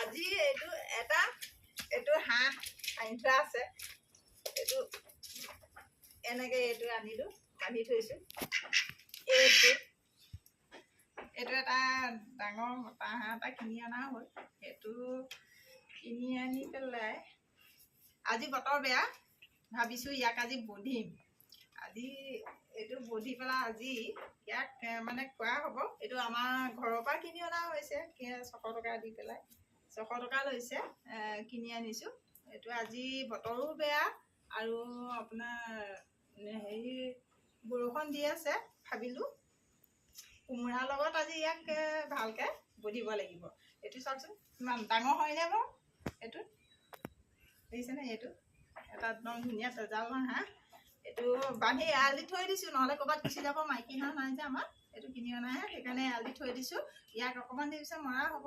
আজি এইটো হাঁহ আনি থোৱা আছে। এইটো এনেকৈ এইটো আনিলোঁ, বান্ধি থৈছোঁ। এইটো এটা ডাঙৰ মতা হাঁহ এটা কিনি অনা হ'ল। সেইটো কিনি আনি পেলাই আজি বতৰ বেয়া, ভাবিছোঁ ইয়াক আজি বধিম। আজি এইটো বধি পেলাই আজি ইয়াক মানে খোৱা হ'ব। এইটো আমাৰ ঘৰৰ পৰা কিনি অনা হৈছে, 600 টকা দি পেলাই 600 টকা লৈছে, কিনি আনিছোঁ। এইটো আজি বতৰো বেয়া আৰু আপোনাৰ হেৰি বৰষুণ দি আছে। ভাবিলোঁ কোমোৰাৰ লগত আজি ইয়াক ভালকৈ বধিব লাগিব। এইটো চাওকচোন কিমান ডাঙৰ হয়নে বাৰু। এইটো দেখিছেনে, এইটো এটা একদম ধুনীয়া তেজাল হাঁহ। এইটো বান্ধি এৰাল দি থৈ দিছোঁ, নহ'লে ক'ৰবাত গুচি যাব। মাইকী হাঁহ নাই যে আমাৰ, এইটো কিনি অনাহে, সেইকাৰণে এৰাল দি থৈ দিছোঁ। ইয়াক অকণমান দেৰি পিছত মৰা হ'ব।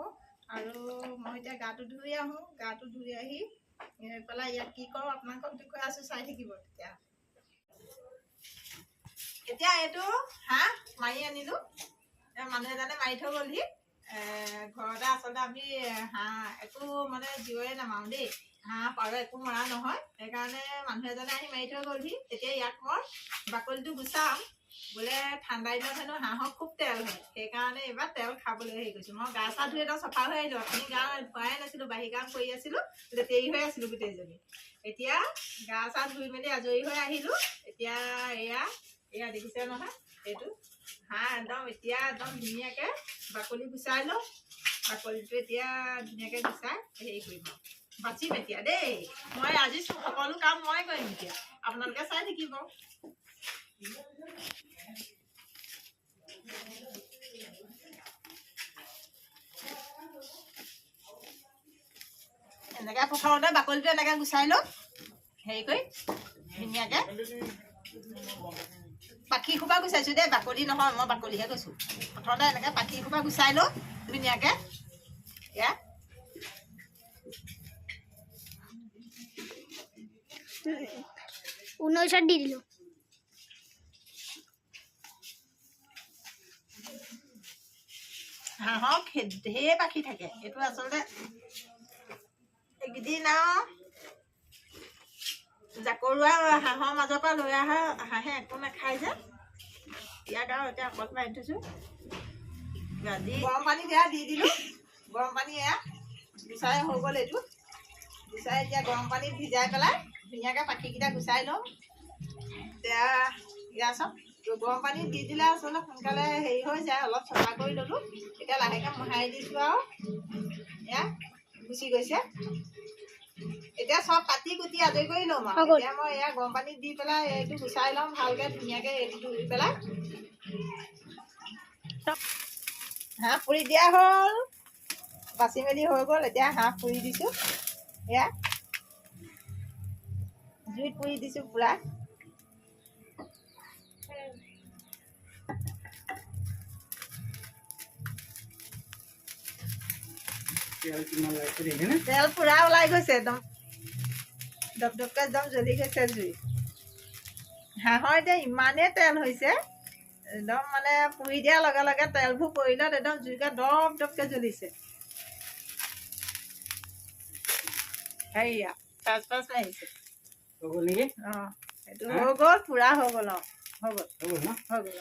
আৰু মই এতিয়া গাটো ধুই আহোঁ। গাটো ধুই আহি পেলাই ইয়াক কি কৰোঁ আপোনালোকক দেখুৱাই আছোঁ, চাই থাকিব। এতিয়া এইটো হাঁহ মাৰি আনিলোঁ। মানুহ এজনে মাৰি থৈ গ'লহি। ঘৰতে আচলতে আমি হাঁহ একো মানে জীবই নামাৰোঁ দেই। হাঁহ পাৰ একো মৰা নহয়, সেইকাৰণে মানুহ এজনে আহি মাৰি থৈ গ'লহি। তেতিয়া ইয়াক মই বাকলিটো গুচাম। বোলে ঠাণ্ডা দিনত হেনো হাঁহৰ খুব তেল হয়, সেইকাৰণে এইবাৰ তেল খাবলৈ হেৰি কৰিছোঁ। মই গা চা ধুই একদম চফা হৈ আহিলোঁ। আপুনি গা ধুৱাই নাছিলোঁ, বাহিৰ কাম কৰি আছিলোঁ, লেতেৰি হৈ আছিলোঁ গোটেইজনী। এতিয়া গা চা ধুই মেলি আজৰি হৈ আহিলোঁ। এতিয়া এয়া দেখিছে নহয়, এইটো হাঁহ একদম এতিয়া একদম ধুনীয়াকৈ বাকলি গুচাই লওঁ। বাকলিটো এতিয়া ধুনীয়াকৈ গুচাই হেৰি কৰিম আৰু বাচিম এতিয়া দেই। মই আজি সকলো কাম মই কৰিম এতিয়া, আপোনালোকে চাই থাকিব। এনেকৈ প্ৰথমতে বাকলিটো এনেকৈ গুচাই লওঁ, হেৰি কৰি ধুনীয়াকৈ। পাখি সোপা গুচাইছোঁ দেই, বাকলি নহয়, মই বাকলিহে কৈছোঁ। প্ৰথমতে এনেকৈ পাখি সোপা গুচাই লওঁ ধুনীয়াকৈ। ইয়াত 19 দি দিলোঁ। হাঁহৰ ঢেৰ পাখি থাকে। এইটো আচলতে এইকেইদিন আৰু জাকৰুৱা হাঁহৰ মাজৰ পৰা লৈ অহা হাঁহে একো নাখায় যে, ইয়াক আৰু এতিয়া অকল মাৰি থৈছোঁ। আজি গৰম পানী এয়া দি দিলোঁ। গৰম পানী এয়া গুচাই হৈ গ'ল। এইটো গুচাই এতিয়া গৰম পানীত ভিজাই পেলাই ধুনীয়াকৈ পাখিকেইটা গুচাই লওঁ। এতিয়া ইয়াৰ চব গৰম পানীত দি দিলে আচলতে সোনকালে হেৰি হৈ যায়। অলপ চফা কৰি ল'লোঁ। এতিয়া লাহেকৈ মোহাৰি দিছোঁ আৰু এয়া গুচি গৈছে। এতিয়া চব কাটি কুটি আজৰি কৰি ল'ম আৰু এতিয়া মই এয়া গৰম পানীত দি পেলাই এইটো গুচাই ল'ম ভালকৈ ধুনীয়াকৈ। এইটো ধুই পেলাই হাঁহ পুৰি দিয়া হ'ল, বাচি মেলি হৈ গ'ল। এতিয়া হাঁহ পুৰি দিছোঁ, এয়া জুইত পুৰি দিছোঁ পূৰা। তেল পুৰা ওলাই গৈছে, একদম দপদপকৈ একদম জ্বলি গৈছে জুই। হাঁহৰ এতিয়া ইমানেই তেল হৈছে, একদম মানে পুৰি দিয়াৰ লগে লগে তেলবোৰ পৰিলত একদম জুইকে দপদপকৈ জ্বলিছে। হেৰিয়া পাঁচ মাৰিছে নেকি? অঁ, এইটো হৈ গ'ল, পুৰা হৈ গ'ল। অঁ, হৈ গ'ল হৈ গ'ল।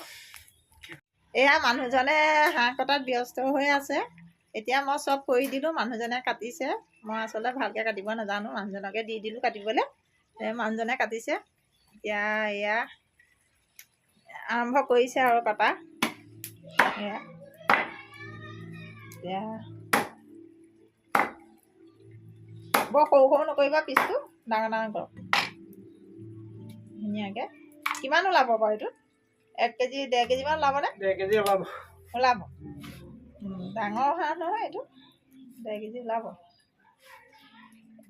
এয়া মানুহজনে হাঁহ কটাত ব্যস্ত হৈ আছে। এতিয়া মই চব কৰি দিলোঁ, মানুহজনে কাটিছে। মই আচলতে ভালকৈ কাটিব নাজানো, মানুহজনকে দি দিলোঁ কাটিবলৈ। মানুহজনে কাটিছে। এতিয়া এয়া আৰম্ভ কৰিছে আৰু কটা। এয়া এতিয়া বৰ সৰু সৰু নকৰিবা, পিচটো ডাঙৰ ডাঙৰ কৰক ধুনীয়াকৈ। কিমান ওলাব বাৰু এইটো? 1 কেজি 1.5 কেজিমান ওলাবনে? 1.5 কেজি ওলাব। ডাঙৰ হাঁহ নহয় এইটো, 1.5 কেজি ওলাব।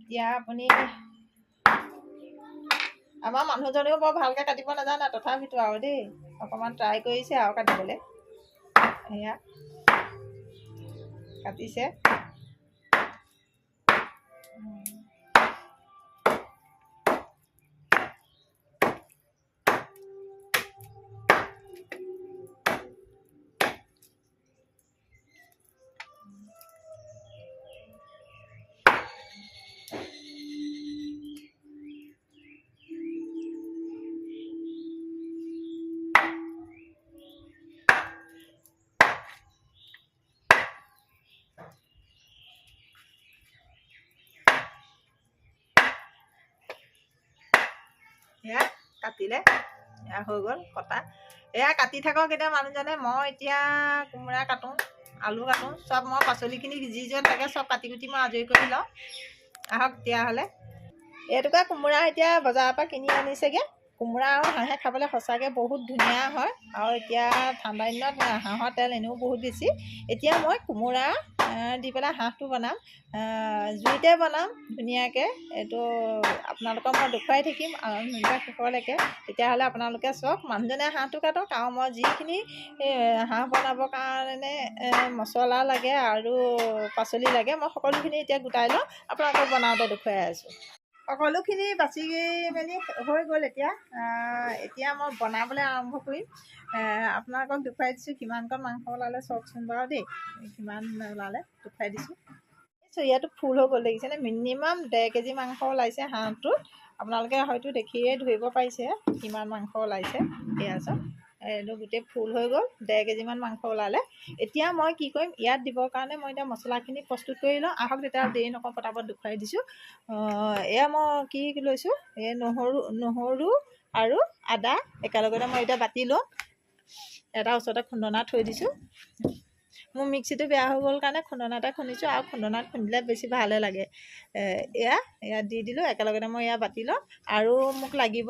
এতিয়া আপুনি আমাৰ মানুহজনেও বৰ ভালকৈ কাটিব নাজানে, তথাপিতো আৰু দেই অকণমান ট্ৰাই কৰিছে আৰু কাটিবলৈ। এয়া কাটিছে। কাটিলে হৈ গ'ল কটা। এয়া কাটি থাকক এতিয়া মানুহজনে। মই এতিয়া কোমোৰা কাটোঁ, আলু কাটোঁ, চব মই পাচলিখিনি যি য'ত থাকে চব কাটি কুটি মই আজৰি কৰি লওঁ। আহক তেতিয়াহ'লে। এইটোকে কোমোৰা এতিয়া বজাৰৰ পৰা কিনি আনিছেগৈ। কোমোৰা আৰু হাঁহে খাবলৈ সঁচাকৈ বহুত ধুনীয়া হয়। আৰু এতিয়া ঠাণ্ডা দিনত হাঁহৰ তেল এনেও বহুত বেছি। এতিয়া মই কোমোৰা দি পেলাই হাঁহটো বনাম, জুইতে বনাম ধুনীয়াকৈ। এইটো আপোনালোকক মই দেখুৱাই থাকিম আৰম্ভণিৰ শেষলৈকে। তেতিয়াহ'লে আপোনালোকে চাওক। মানুহজনে হাঁহটো কাটক আৰু মই যিখিনি হাঁহ বনাবৰ কাৰণে মছলা লাগে আৰু পাচলি লাগে মই সকলোখিনি এতিয়া গোটাই লওঁ, আপোনালোকক বনাওঁতে দেখুৱাই আছোঁ। সকলোখিনি বাচি মেলি হৈ গ'ল। এতিয়া মই বনাবলৈ আৰম্ভ কৰিম। আপোনালোকক দেখুৱাই দিছোঁ কিমানকণ মাংস ওলালে চাওকচোন বাৰু দেই। কিমান ওলালে দেখুৱাই দিছোঁ। ইয়াতো ফুল হৈ গ'ল দেখিছেনে? মিনিমাম 1.5 কেজি মাংস ওলাইছে হাঁহটোত। আপোনালোকে হয়তো দেখিয়ে ধৰিব পাৰিছে কিমান মাংস ওলাইছে। এয়া চাওক, এইটো গোটেই ফুল হৈ গ'ল। 1.5 কেজিমান মাংস ওলালে। এতিয়া মই কি কৰিম, ইয়াত দিবৰ কাৰণে মই এতিয়া মছলাখিনি প্ৰস্তুত কৰি লওঁ। আহক তেতিয়া দেৰি নকৰোঁ, পটাপট দেখুৱাই দিছোঁ। এয়া মই কি লৈছোঁ, এই নহৰু আৰু আদা একেলগতে মই এতিয়া বাতি লওঁ। এটা ওচৰতে খুন্দনা থৈ দিছোঁ। মোৰ মিক্সিটো বেয়া হৈ গ'ল কাৰণে খুন্দনাতে খুন্দিছোঁ, আৰু খুন্দনাত খুন্দিলে বেছি ভালে লাগে। ইয়াত দি দিলোঁ একেলগতে। মই এয়া বাতি লওঁ। আৰু মোক লাগিব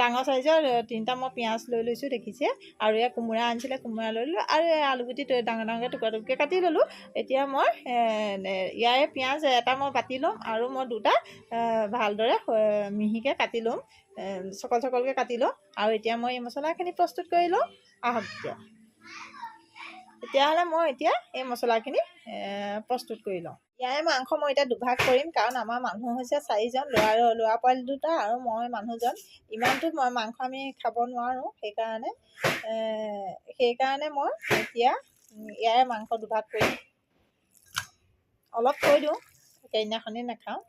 ডাঙৰ চাইজৰ 3টা মই পিঁয়াজ লৈ লৈছোঁ দেখিছে। আৰু এয়া কোমোৰা আনিছিলে, কোমোৰা লৈ ল'লোঁ। আৰু এই আলুগুটি ডাঙৰ ডাঙৰকৈ টুকুৰা টুকুৰকৈ কাটি ল'লোঁ। এতিয়া মই ইয়াৰে পিঁয়াজ এটা মই বাতি ল'ম, আৰু মই 2টা ভালদৰে মিহিকৈ কাটি ল'ম, চকল চকলকৈ কাটি লওঁ। আৰু এতিয়া মই এই মছলাখিনি প্ৰস্তুত কৰি লওঁ। আহক তেতিয়াহ'লে মই এতিয়া এই মছলাখিনি প্ৰস্তুত কৰি লওঁ। ইয়াৰে মাংস মই এতিয়া দুভাগ কৰিম, কাৰণ আমাৰ মানুহ হৈছে 4জন, ল'ৰা পোৱালি 2টা আৰু মই মানুহজন। ইমানটো মাংস আমি খাব নোৱাৰোঁ। সেইকাৰণে মই এতিয়া ইয়াৰে মাংস দুভাগ কৰিম। অলপ থৈ দিওঁ, সেইদিনাখনেই নাখাওঁ।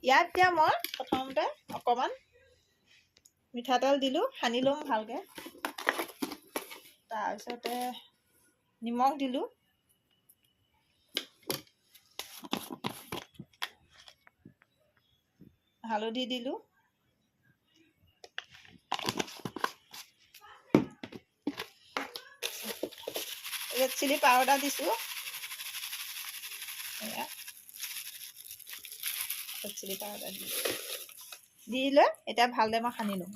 ইয়াত এতিয়া মই প্ৰথমতে অকণমান মিঠাতেল দিলোঁ, সানি ল'ম ভালকৈ। তাৰপিছতে নিমখ দিলোঁ, হালধি দিলোঁ, ৰেড চিলি পাউডাৰ দিছোঁ। ৰেড চিলি পাউডাৰ দি লৈ এতিয়া ভালদৰে মই সানি লওঁ।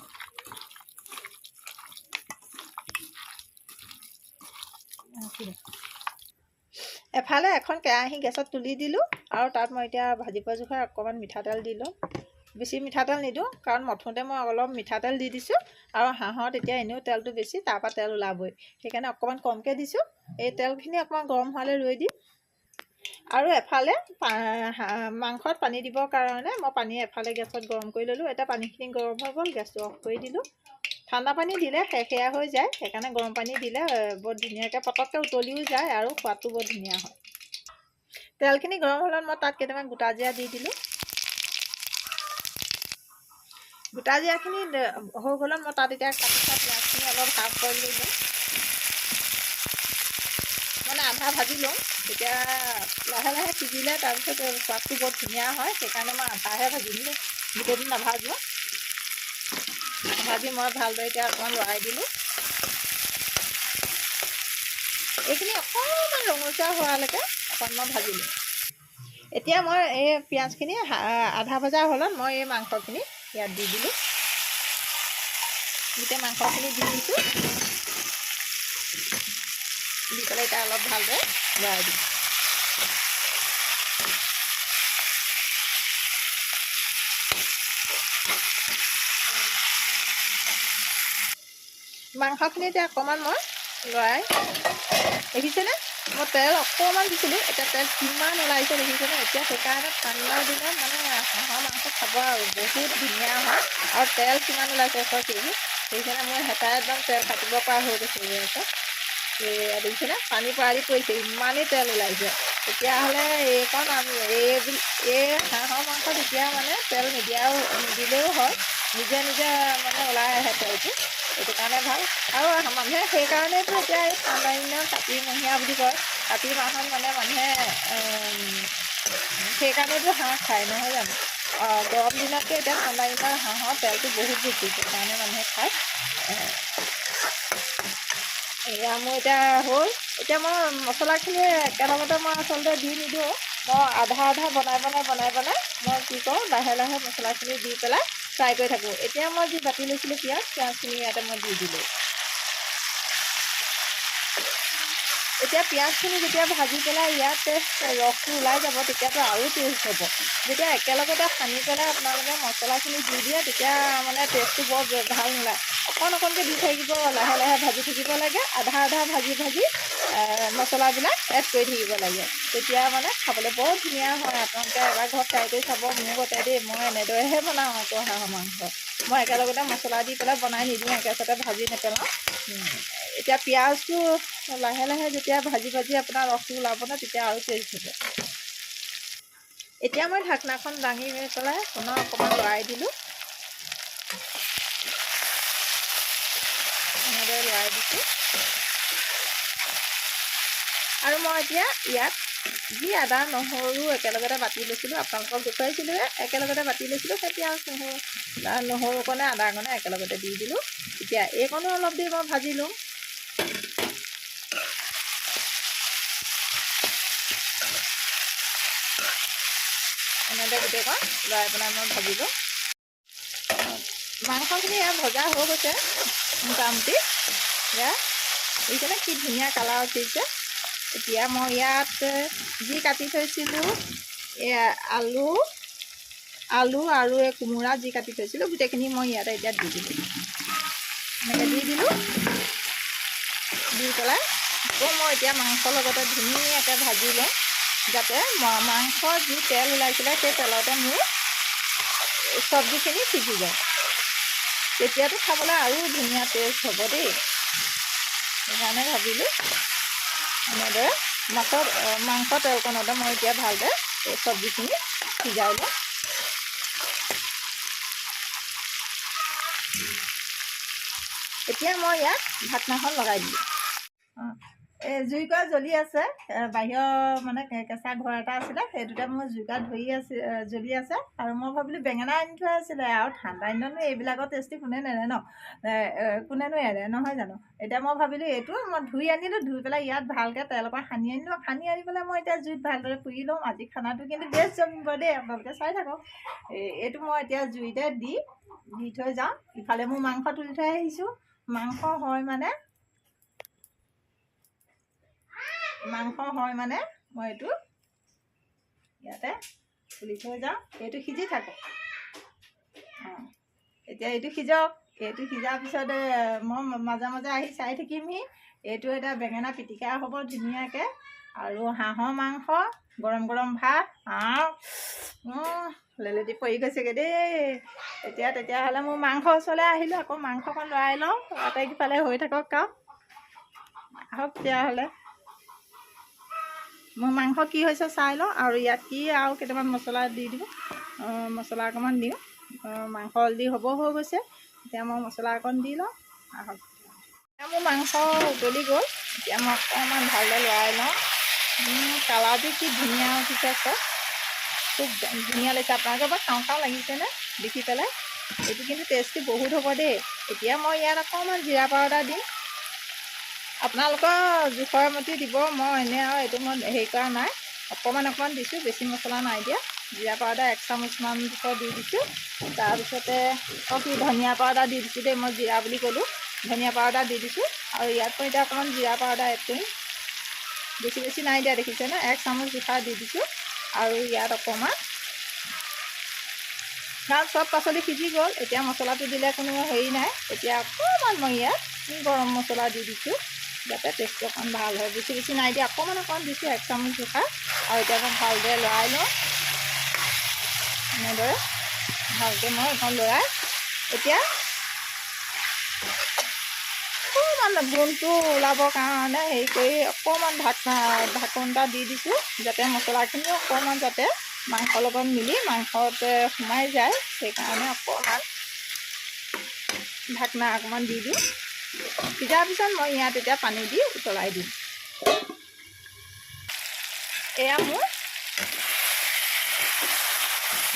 এফালে এখন কেৰাহী গেছত তুলি দিলোঁ, আৰু তাত মই এতিয়া ভাজিব জোখাৰ অকণমান মিঠাতেল দি লওঁ। বেছি মিঠাতেল নিদিওঁ, কাৰণ মঠোঁতে মই অলপ মিঠাতেল দি দিছোঁ। আৰু হাঁহত এতিয়া এনেও তেলটো বেছি, তাৰপৰা তেল ওলাবই। সেইকাৰণে অকণমান কমকৈ দিছোঁ। এই তেলখিনি অকণমান গৰম হোৱালৈ ৰৈ দিম। আৰু এফালে মাংসত পানী দিবৰ কাৰণে মই পানী এফালে গেছত গৰম কৰি ল'লোঁ। এতিয়া পানীখিনি গৰম হৈ গ'ল, গেছটো অফ কৰি দিলোঁ। ঠাণ্ডা পানী দিলে সেয়া হৈ যায়, সেইকাৰণে গৰম পানী দিলে বৰ ধুনীয়াকৈ পটককৈ উতলিও যায় আৰু সোৱাদটো বৰ ধুনীয়া হয়। তেলখিনি গৰম হ'লত মই তাত কেইটামান গোটা জিৰা দি দিলোঁ। গোটা জিৰাখিনি হৈ গ'লত মই তাত এতিয়া কাটি থোৱা পিঁয়াজখিনি অলপ হাফ বইল কৰি লওঁ, মানে আধা ভাজি লওঁ। তেতিয়া লাহে লাহে সিজিলে তাৰপিছত সোৱাদটো বৰ ধুনীয়া হয়। সেইকাৰণে মই আধাহে ভাজিম, গোটেইটো নাভাজোঁ। ভাজি মই ভালদৰে এতিয়া অকণমান লৰাই দিলোঁ। এইখিনি অকণমান ৰঙচুৱা হোৱালৈকে অকণমান ভাজিলোঁ। এতিয়া মই এই পিঁয়াজখিনি আধা ভজা হ'লত মই এই মাংসখিনি ইয়াত দি দিলোঁ। গোটেই মাংসখিনি দি দিছোঁ, দি পেলাই এতিয়া অলপ ভালদৰে লৰাই দিম। মাংসখিনি এতিয়া অকণমান মই লৰাই, দেখিছেনে মই তেল অকণমান দিছিলোঁ, এতিয়া তেল কিমান ওলাইছে দেখিছেনে। এতিয়া সেইকাৰণে ঠাণ্ডাৰ দিনত মানে হাঁহৰ মাংস খাব আৰু বহুত ধুনীয়া হয়। আৰু তেল কিমান ওলাইছে দেখিছেনে, মই হেতাই একদম তেল কাটিব পৰা হৈ গৈছে। দেখিছেনে পানী পাৰি পৰিছে, ইমানেই তেল ওলাইছে। তেতিয়াহ'লে এইকণ এই হাঁহৰ মাংসত এতিয়া মানে তেল নিদিলেও হয়, নিজে নিজে মানে ওলাই আহে তেলটো। সেইটো কাৰণে ভাল। আৰু মানুহে সেইকাৰণেতো এতিয়া এই ঠাণ্ডা দিনত কাতিমহীয়া বুলি কয়, কাতি মাহত মানে মানুহে সেইকাৰণেতো হাঁহ খায় নহয় জানো। গৰম দিনতকৈ এতিয়া ঠাণ্ডা দিনত হাঁহৰ তেলটো বহুত বেছি, সেইকাৰণে মানুহে খায়। এয়া মোৰ এতিয়া হ'ল। এতিয়া মই মছলাখিনি একেলগতে মই আচলতে দি নিদিওঁ, মই আধা আধা বনাই মই কি কৰোঁ, লাহে লাহে মছলাখিনি দি পেলাই ফ্ৰাই কৰি থাকোঁ। এতিয়া মই যি বাতি লৈছিলোঁ পিঁয়াজখিনি ইয়াতে মই দি দিলোঁ। এতিয়া পিঁয়াজখিনি যেতিয়া ভাজি পেলাই ইয়াত ৰসটো ওলাই যাব, তেতিয়াতো আৰু টেষ্ট হ'ব। যেতিয়া একেলগতে সানি পেলাই আপোনালোকে মছলাখিনি দি দিয়ে, তেতিয়া মানে টেষ্টটো বৰ ভাল নোলায়। অকণকৈ দি থাকিব, লাহে লাহে ভাজি থাকিব লাগে, আধা আধা ভাজি মছলাবিলাক এড কৰি থাকিব লাগে। তেতিয়া মানে খাবলৈ বৰ ধুনীয়া হয়। আপোনালোকে এবাৰ ঘৰত ট্ৰাই কৰি চাব। মোৰ গতে দেই, মই এনেদৰেহে বনাওঁ আকৌ হাঁহৰ মাংস। মই একেলগতে মছলা দি পেলাই বনাই নিদিওঁ, একেচতে ভাজি নেপেলাওঁ। এতিয়া পিঁয়াজটো লাহে লাহে যেতিয়া ভাজি আপোনাৰ ৰসটো ওলাব ন, তেতিয়া আৰু টেষ্ট হ'ব। এতিয়া মই ঢাকনাখন দাঙি পেলাই পুনৰ অকণমান লৰাই দিলোঁ। এনেদৰে লৰাই দিছোঁ। আৰু মই এতিয়া ইয়াত যি আদা নহৰু একেলগতে বাতি লৈছিলোঁ, আপোনালোকক দেখুৱাইছিলোঁ, একেলগতে বাতি লৈছিলোঁ, সেই পিঁয়াজ নহৰুকণে আদাকণে একেলগতে দি দিলোঁ। এতিয়া এইকণো অলপ দেৰি মই ভাজি লওঁ। এনেদৰে গোটেইকণ লৰাই পেলাই মই ভাজিলোঁ। মাংসখিনি এয়া ভজা হৈ গৈছে মোটামুটি। এয়া এইকাৰণে কি ধুনীয়া কালাৰ উঠিছে। এতিয়া মই ইয়াত যি কাটি থৈছিলোঁ, এয়া আলু আৰু এই কোমোৰা যি কাটি থৈছিলোঁ, গোটেইখিনি মই ইয়াতে এতিয়া দি দিলোঁ। এনেকৈ দি দিলোঁ। দি পেলাই আকৌ মই এতিয়া মাংসৰ লগতে ধুনীয়াকৈ ভাজি লওঁ, যাতে মাংসৰ যি তেল ওলাইছিলে সেই তেলতে মোৰ চব্জিখিনি সিজি যায়। তেতিয়াতো খাবলৈ আৰু ধুনীয়া টেষ্ট হ'ব দেই। সেইকাৰণে ভাবিলোঁ এনেদৰে মাংস তেলকণতে মই এতিয়া ভালদৰে এই চব্জিখিনি সিজাই লওঁ। এতিয়া মই ইয়াত ঢাকনাখন লগাই দিলোঁ। জুইকুৰা জ্বলি আছে। বাহিৰৰ মানে কেঁচা ঘৰ এটা আছিলে, সেইটোতে মই জুইকুৰা জ্বলি আছে। আৰু মই ভাবিলোঁ বেঙেনা আনি থোৱা আছিলে, আৰু ঠাণ্ডা দিনতনো এইবিলাকৰ টেষ্টি কোনেনো এৰে নহয় জানো। এতিয়া মই ভাবিলোঁ এইটো মই ধুই আনিলোঁ, ধুই পেলাই ইয়াত ভালকৈ তেলৰ পৰা সানি আনিলোঁ। সানি আনি পেলাই মই এতিয়া জুইত ভালদৰে পুৰি লওঁ। আজি খানাটো কিন্তু বেষ্ট জমিব দেই, আপোনালোকে চাই থাকক। এইটো মই এতিয়া জুইতে দি থৈ যাওঁ। ইফালে মোৰ মাংস তুলি থৈ আহিছোঁ। মাংস হয় মানে মই এইটো ইয়াতে তুলি থৈ যাওঁ। এইটো সিজি থাকক। এতিয়া এইটো সিজক। এইটো সিজাৰ পিছত মই মাজে মাজে আহি চাই থাকিমহি। এইটো এটা বেঙেনা পিটিকা হ'ব ধুনীয়াকৈ, আৰু হাঁহৰ মাংস, গৰম গৰম ভাত, লেলেটি পৰি গৈছেগৈ দেই। তেতিয়াহ'লে মোৰ মাংস ওচৰলৈ আহিলোঁ। আকৌ মাংসকণ লৰাই লওঁ। আটাইকেইফালে হৈ থাকক কাম। আহক তেতিয়াহ'লে মোৰ মাংস কি হৈছে চাই লওঁ, আৰু ইয়াত কি আৰু কেইটামান মছলা দি দিওঁ। মছলা অকণমান দিওঁ। মাংস অলৰেডি হৈ গৈছে। এতিয়া মই মছলা অকণ দি লওঁ। আহক, এতিয়া মোৰ মাংস উতলি গ'ল। এতিয়া মই অকণমান ভালদৰে লৰাই লওঁ। কালাৰটো কি ধুনীয়া উঠিছে, চব খুব ধুনীয়া লাগিছে। আপোনালোকৰ বাৰু খাওঁ খাওঁ লাগিছেনে দেখি পেলাই? এইটো কিন্তু টেষ্টটো বহুত হ'ব দেই। এতিয়া মই ইয়াত অকণমান জিৰা পাউডাৰ দিম। আপোনালোকৰ জোখৰ মতে দিব। মই এনেই আৰু এইটো মই হেৰি কৰা নাই, অকণমান দিছোঁ, বেছি মছলা নাই দিয়া। জিৰা পাউডাৰ 1 চামুচমান জোখৰ দি দিছোঁ। তাৰপিছতে ধনিয়া পাউডাৰ দি দিছোঁ দেই। মই জিৰা বুলি ক'লোঁ, ধনিয়া পাউডাৰ দি দিছোঁ। আৰু ইয়াত মই এতিয়া অকণমান জিৰা পাউডাৰ এড কৰিম। বেছি নাই দিয়া, দেখিছেনে? 1 চামুচ জোখৰ দি দিছোঁ। আৰু ইয়াত অকণমান, কাৰণ চব পাচলি সিজি গ'ল, এতিয়া মছলাটো দিলে কোনো হেৰি নাই। এতিয়া অকণমান মই ইয়াত গৰম মছলা দি দিছোঁ, যাতে টেষ্টটো অকণ ভাল হয়। বেছি নাই দিয়া, অকণমান দিছোঁ, 1 চামুচ জোখৰ। আৰু এতিয়া মই ভালদৰে লৰাই লওঁ। এনেদৰে ভালকৈ মই এখন লৰাই এতিয়া অকণমান গোন্ধটো ওলাবৰ কাৰণে হেৰি কৰি অকণমান ঢাকোন এটা দি দিছোঁ, যাতে মছলাখিনিও অকণমান যাতে মাংসৰ লগত মিলি মাংসত সোমাই যায়। সেইকাৰণে অকণমান ঢাকনা অকণমান দি দিওঁ। সিজাৰ পিছত মই ইয়াত এতিয়া পানী দি উতলাই দিম। এয়া মোৰ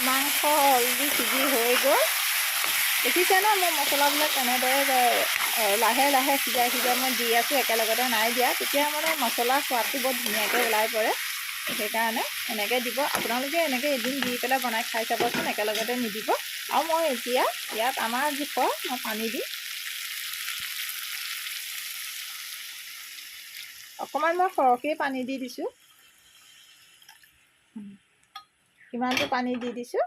মাংস অলৰেডি সিজি হৈ গ'ল। দেখিছে ন মই মছলাবিলাক কেনেদৰে লাহে লাহে সিজাই মই দি আছোঁ, একেলগতে নাই দিয়া। তেতিয়া মানে মছলাৰ সোৱাদটো বৰ ধুনীয়াকৈ ওলাই পৰে। সেইকাৰণে এনেকৈ দিব। আপোনালোকে এনেকৈ এদিন দি পেলাই বনাই খাই চাবচোন, একেলগতে নিদিব। আৰু মই এতিয়া ইয়াত আমাৰ জোখৰ মই পানী দিম। অকণমান মই সৰহকৈ পানী দি দিছোঁ। কিমানটো পানী দি দিছোঁ।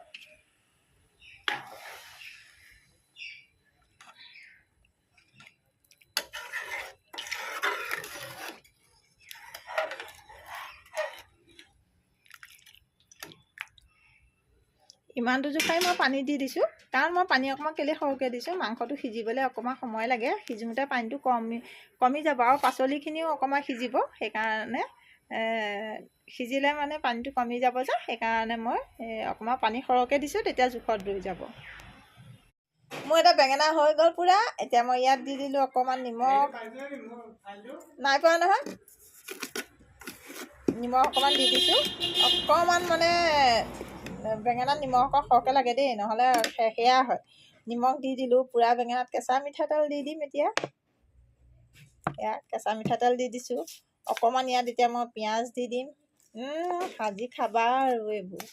ইমানটো জোখাই মই পানী দি দিছোঁ। কাৰণ মই পানী অকণমান কেলৈ সৰহকৈ দিছোঁ, মাংসটো সিজিবলৈ অকণমান সময় লাগে। সিজোঁতে পানীটো কমি যাব আৰু পাচলিখিনিও অকণমান সিজিব। সেইকাৰণে সিজিলে মানে পানীটো কমি যাব যে, সেইকাৰণে মই অকণমান পানী সৰহকৈ দিছোঁ, তেতিয়া জোখত ৰৈ যাব। মোৰ এটা বেঙেনা হৈ গ'ল পূৰা। এতিয়া মই ইয়াত দি দিলোঁ অকণমান নিমখ। নাই পোৱা নহয়, নিমখ অকণমান দি দিছোঁ। অকণমান মানে বেঙেনাত নিমখ অকণ সৰহকৈ লাগে দেই, নহ'লে সেয়া হয়। নিমখ দি দিলোঁ পূৰা। বেঙেনাত কেঁচা মিঠাতেল দি দিম এতিয়া। এয়া কেঁচা মিঠাতেল দি দিছোঁ অকণমান। ইয়াত এতিয়া মই পিঁয়াজ দি দিম। ভাজি খাবা আৰু এইবোৰ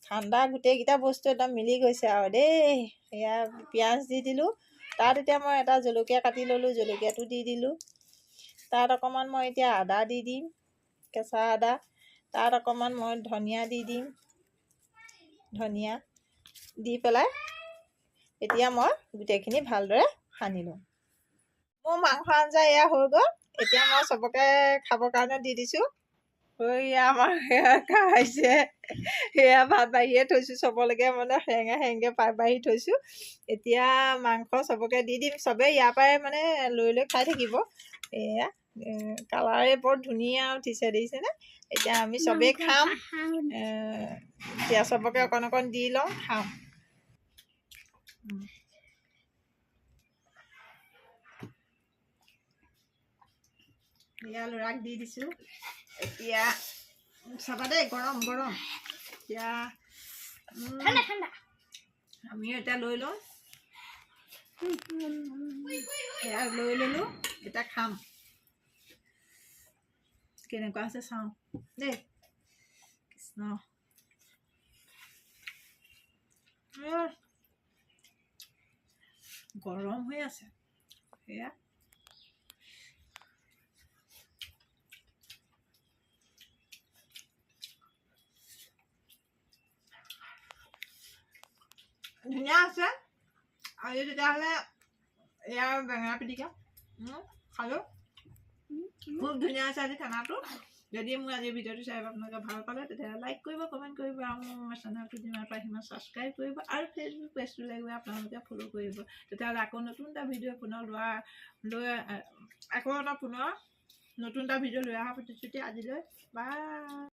ঠাণ্ডা গোটেইকেইটা বস্তু একদম মিলি গৈছে আৰু দেই। এয়া পিঁয়াজ দি দিলোঁ। তাত এতিয়া মই এটা জলকীয়া কাটি ল'লোঁ, জলকীয়াটো দি দিলোঁ। তাত অকণমান মই এতিয়া আদা দি দিম, কেঁচা আদা। তাত অকণমান মই ধনিয়া দি দিম। ধনিয়া দি পেলাই এতিয়া মই গোটেইখিনি ভালদৰে সানি লওঁ। মোৰ মাংস আঞ্জা এয়া হৈ গ'ল। এতিয়া মই চবকে খাবৰ কাৰণে দি দিছোঁ। এয়া আমাৰ সেয়া খাইছে। সেয়া ভাত বাঢ়িয়ে থৈছোঁ চবলৈকে, মানে সেৰেঙে বাঢ়ি থৈছোঁ। এতিয়া মাংস চবকে দি দিম। চবেই ইয়াৰ পৰাই মানে লৈ খাই থাকিব। এয়া কালাৰে বৰ ধুনীয়া উঠিছে, দেখিছেনে? এতিয়া আমি চবেই খাম। এতিয়া চবকে অকণ অকণ দি লওঁ, খাম। এয়া ল'ৰাক দি দিছোঁ। এতিয়া চাবা দেই, গৰম গৰম। এতিয়া আমিও এতিয়া লৈ লওঁ। এয়া লৈ ল'লোঁ, এতিয়া খাম। কেনেকুৱা আছে চাওঁ দেই। কৃষ্ণ, গৰম হৈ আছে। সেয়া ধুনীয়া আছে। আৰু তেতিয়াহ'লে এয়া বেঙেনা পিটিকা খালোঁ। খুব ধুনীয়া আছে আজি খানাটো। যদি মোৰ আজি ভিডিঅ'টো চাই আপোনালোকে ভাল পালে, তেতিয়াহ'লে লাইক কৰিব, কমেণ্ট কৰিব, আৰু মোৰ চেনেলটো যিমান পাৰে সিমান ছাবস্ক্ৰাইব কৰিব, আৰু ফেচবুক পেজটোলৈ গৈ আপোনালোকে ফ'ল' কৰিব। তেতিয়াহ'লে আকৌ নতুন এটা ভিডিঅ' পুনৰ নতুন এটা ভিডিঅ' লৈ অহা প্ৰতিশ্ৰুতি আজিলৈ বাই।